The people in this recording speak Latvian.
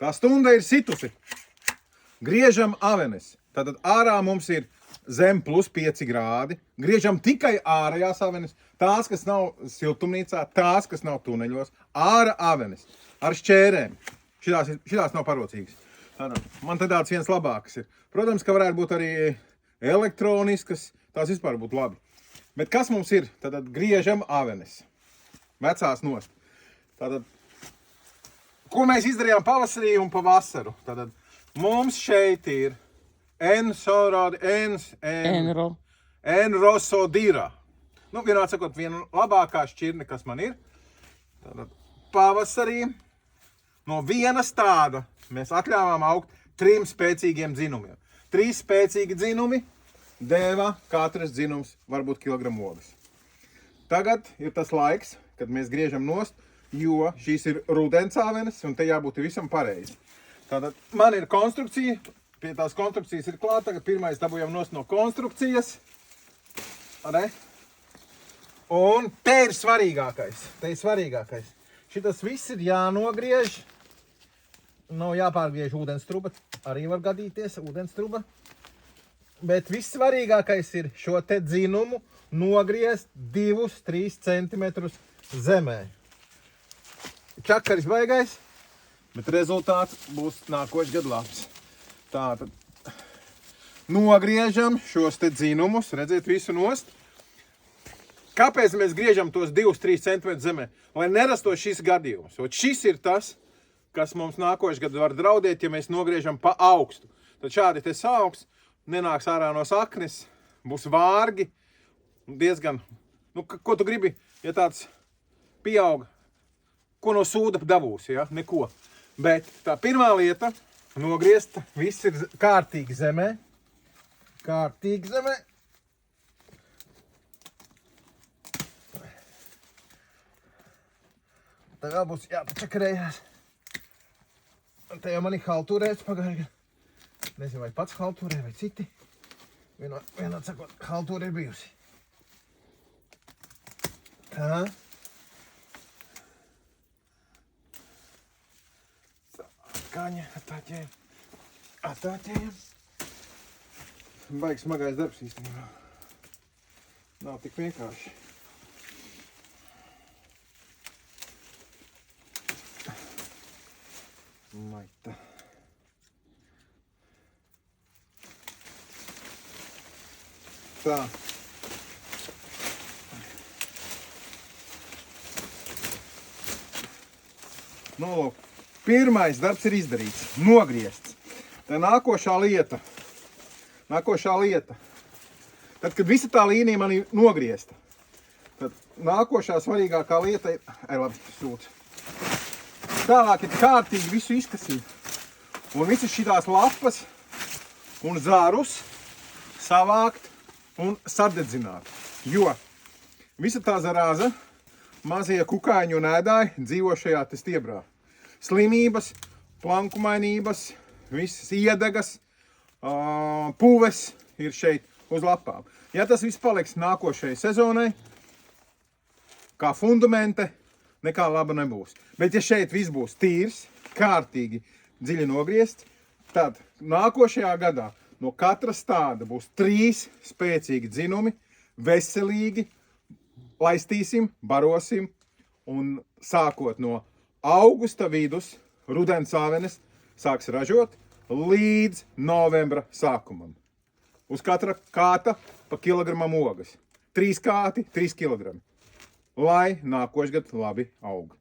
Tā stunda ir situsi. Griežam avenes. Tātad ārā mums ir zem plus 5 grādi. Griežam tikai ārējās avenes. Tās, kas nav siltumnīcā, tās, kas nav tuneļos. Āra avenes. Ar šķērēm. Šitās nav parocīgas. Tātad, man te tāds viens labāks ir. Protams, ka varētu būt arī elektroniskas. Tās vispār būtu labi. Bet kas mums ir? Tātad griežam avenes. Vecās nost. Tātad, ko mēs izdarījām pavasarī un pavasaru? Tātad, mums šeit ir Enrosodira. Nu, vienā sakot, viena labākā šķirne, kas man ir. Tātad, pavasarī no vienas tāda mēs atļāvām augt 3 spēcīgiem dzinumiem. 3 spēcīgi dzinumi deva katrs dzinums varbūt kilogramu ogas. Tagad ir tas laiks, kad mēs griežam nost, jo šīs ir rudens avenes un te jābūt visam pareizi. Tātad man ir konstrukcija, pie tās konstrukcijas ir klāt, tagad pirmais dabūjam nost no konstrukcijas. Arī? Un te ir svarīgākais. Šitas viss ir jānogriež. Nav jāpārgriež ūdenstruba, arī var gadīties ūdenstruba. Bet viss svarīgākais ir šo te dzinumu nogriezt 2-3 centimetrus zemē. Čakaris baigais, bet rezultāts būs nākošais gadu labs. Tātad nogriežam šos te dzinumus, redziet visu nost. Kāpēc mēs griežam tos 2-3 centimetrus zemē? Lai nerastos šis gadījums. Šis ir tas, kas mums nākošais gadu var draudēt, ja mēs nogriežam pa augstu. Tad šādi te sauks nenāks ārā no saknes, būs vārgi, diezgan, ko tu gribi, ja tāds pieaug, ko no sūda dabūsi, ja? Neko. Bet tā pirmā lieta, nogriezt, viss ir kārtīgi zemē. Tagad būs jāpačakarējās. Te jau mani haltūrēts pagājuši. Nezinu, vai pats haltūrē, vai citi. Vienā sakot, haltūra ir bijusi. Tā. Kaņa, attāķējam. Baigi smagais darbs īstenībā. Nav tik vienkārši. Maita. Tā. Nu, pirmais darbs ir izdarīts. Nogriezts. Tā nākošā lieta. Tad, kad visa tā līnija man ir nogriezta, tad nākošā svarīgākā lieta ir... labi, sūta. Tālāk ir kārtīgi visu izkasīt. Un visas šitās lapas un zarus savākt un sadedzināt. Jo visa tā zarāza, mazie kukaiņi un ēdāji dzīvo šajā te stiebrā. Slimības, plankumainības, visas iedegas, puves ir šeit uz lapām. Ja tas viss paliks nākošajai sezonai, kā fundamente, nekā laba nebūs. Bet ja šeit viss būs tīrs, kārtīgi, dziļi nogriezts, tad nākošajā gadā no katra stāda būs 3 spēcīgi dzinumi, veselīgi, laistīsim, barosim un sākot no augusta vidus, rudens avenes sāks ražot līdz novembra sākumam. Uz katra kāta pa kilogramam ogas. 3 kāti, 3 kilogrami. Lai nākošgad labi aug.